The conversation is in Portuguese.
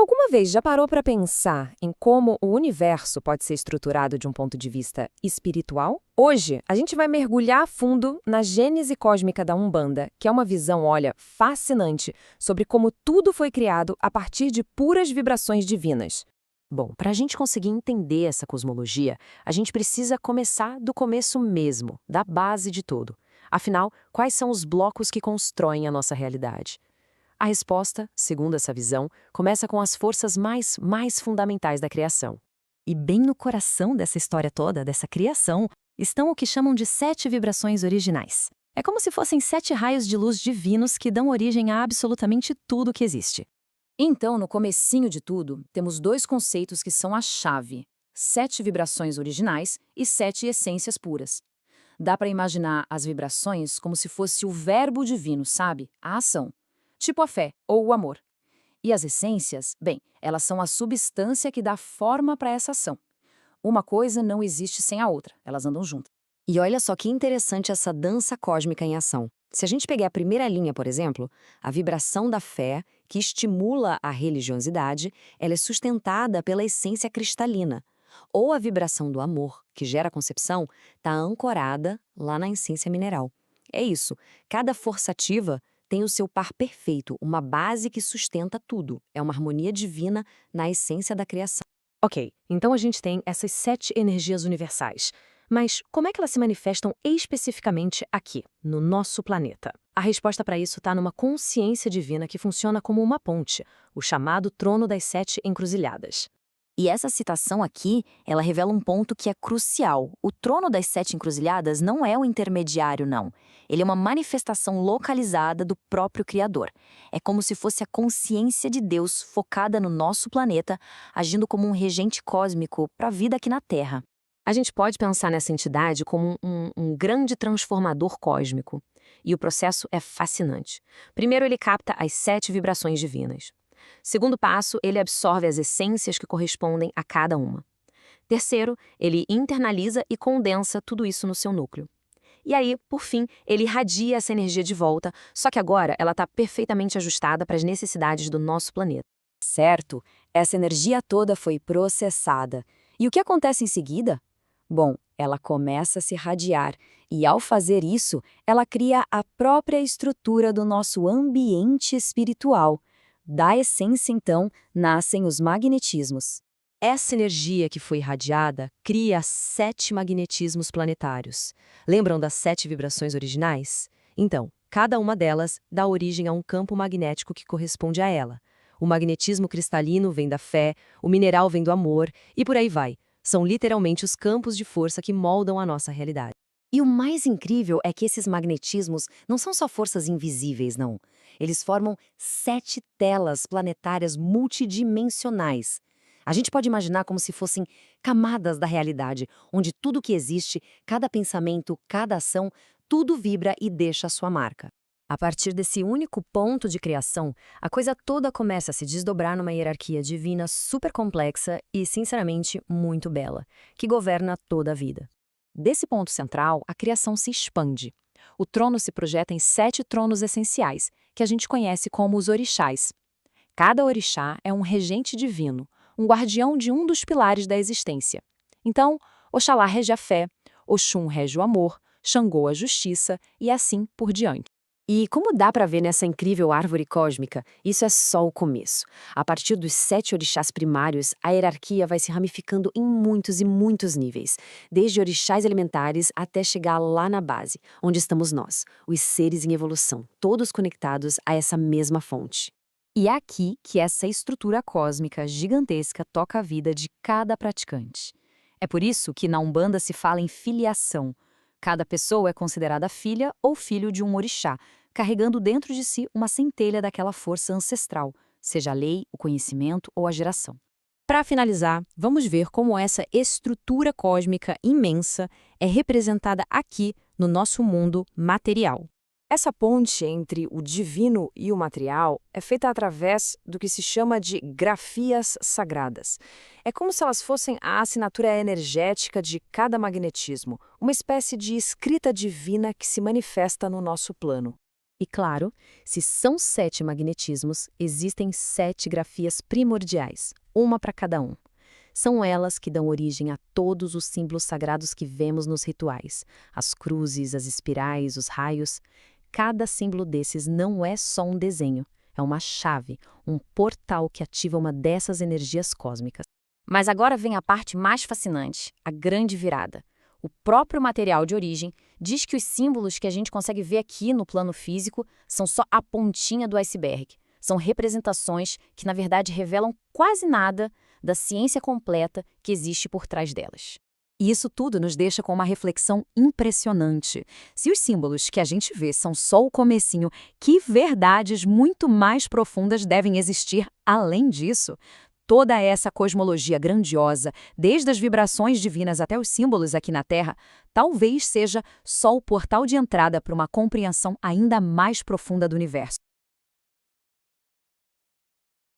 Alguma vez já parou para pensar em como o universo pode ser estruturado de um ponto de vista espiritual? Hoje, a gente vai mergulhar a fundo na gênese cósmica da Umbanda, que é uma visão, olha, fascinante sobre como tudo foi criado a partir de puras vibrações divinas. Bom, para a gente conseguir entender essa cosmologia, a gente precisa começar do começo mesmo, da base de tudo. Afinal, quais são os blocos que constroem a nossa realidade? A resposta, segundo essa visão, começa com as forças mais fundamentais da criação. E bem no coração dessa história toda, dessa criação, estão o que chamam de 7 vibrações originais. É como se fossem 7 raios de luz divinos que dão origem a absolutamente tudo que existe. Então, no comecinho de tudo, temos dois conceitos que são a chave: 7 vibrações originais e 7 essências puras. Dá para imaginar as vibrações como se fosse o verbo divino, sabe? A ação. Tipo a fé ou o amor. E as essências, bem, elas são a substância que dá forma para essa ação. Uma coisa não existe sem a outra, elas andam juntas. E olha só que interessante essa dança cósmica em ação. Se a gente pegar a primeira linha, por exemplo, a vibração da fé, que estimula a religiosidade, ela é sustentada pela essência cristalina. Ou a vibração do amor, que gera a concepção, está ancorada lá na essência mineral. É isso, cada força ativa tem o seu par perfeito, uma base que sustenta tudo. É uma harmonia divina na essência da criação. Ok, então a gente tem essas 7 energias universais. Mas como é que elas se manifestam especificamente aqui, no nosso planeta? A resposta para isso está numa consciência divina que funciona como uma ponte, o chamado trono das 7 encruzilhadas. E essa citação aqui, ela revela um ponto que é crucial. O trono das 7 encruzilhadas não é o intermediário, não. Ele é uma manifestação localizada do próprio Criador. É como se fosse a consciência de Deus focada no nosso planeta, agindo como um regente cósmico para a vida aqui na Terra. A gente pode pensar nessa entidade como um grande transformador cósmico. E o processo é fascinante. Primeiro, ele capta as 7 vibrações divinas. Segundo passo, ele absorve as essências que correspondem a cada uma. Terceiro, ele internaliza e condensa tudo isso no seu núcleo. E aí, por fim, ele irradia essa energia de volta, só que agora ela está perfeitamente ajustada para as necessidades do nosso planeta. Certo, essa energia toda foi processada. E o que acontece em seguida? Bom, ela começa a se irradiar e, ao fazer isso, ela cria a própria estrutura do nosso ambiente espiritual. Da essência, então, nascem os magnetismos. Essa energia que foi irradiada cria 7 magnetismos planetários. Lembram das 7 vibrações originais? Então, cada uma delas dá origem a um campo magnético que corresponde a ela. O magnetismo cristalino vem da fé, o mineral vem do amor, e por aí vai. São literalmente os campos de força que moldam a nossa realidade. E o mais incrível é que esses magnetismos não são só forças invisíveis, não. Eles formam 7 telas planetárias multidimensionais. A gente pode imaginar como se fossem camadas da realidade, onde tudo que existe, cada pensamento, cada ação, tudo vibra e deixa a sua marca. A partir desse único ponto de criação, a coisa toda começa a se desdobrar numa hierarquia divina super complexa e, sinceramente, muito bela, que governa toda a vida. Desse ponto central, a criação se expande. O trono se projeta em 7 tronos essenciais, que a gente conhece como os orixás. Cada orixá é um regente divino, um guardião de um dos pilares da existência. Então, Oxalá rege a fé, Oxum rege o amor, Xangô a justiça e assim por diante. E como dá para ver nessa incrível árvore cósmica, isso é só o começo. A partir dos 7 orixás primários, a hierarquia vai se ramificando em muitos e muitos níveis, desde orixás elementares até chegar lá na base, onde estamos nós, os seres em evolução, todos conectados a essa mesma fonte. E é aqui que essa estrutura cósmica gigantesca toca a vida de cada praticante. É por isso que na Umbanda se fala em filiação. Cada pessoa é considerada filha ou filho de um orixá, carregando dentro de si uma centelha daquela força ancestral, seja a lei, o conhecimento ou a geração. Para finalizar, vamos ver como essa estrutura cósmica imensa é representada aqui no nosso mundo material. Essa ponte entre o divino e o material é feita através do que se chama de grafias sagradas. É como se elas fossem a assinatura energética de cada magnetismo, uma espécie de escrita divina que se manifesta no nosso plano. E claro, se são 7 magnetismos, existem 7 grafias primordiais, uma para cada um. São elas que dão origem a todos os símbolos sagrados que vemos nos rituais, as cruzes, as espirais, os raios. Cada símbolo desses não é só um desenho, é uma chave, um portal que ativa uma dessas energias cósmicas. Mas agora vem a parte mais fascinante, a grande virada. O próprio material de origem diz que os símbolos que a gente consegue ver aqui no plano físico são só a pontinha do iceberg. São representações que, na verdade, revelam quase nada da ciência completa que existe por trás delas. E isso tudo nos deixa com uma reflexão impressionante. Se os símbolos que a gente vê são só o comecinho, que verdades muito mais profundas devem existir além disso? Toda essa cosmologia grandiosa, desde as vibrações divinas até os símbolos aqui na Terra, talvez seja só o portal de entrada para uma compreensão ainda mais profunda do universo.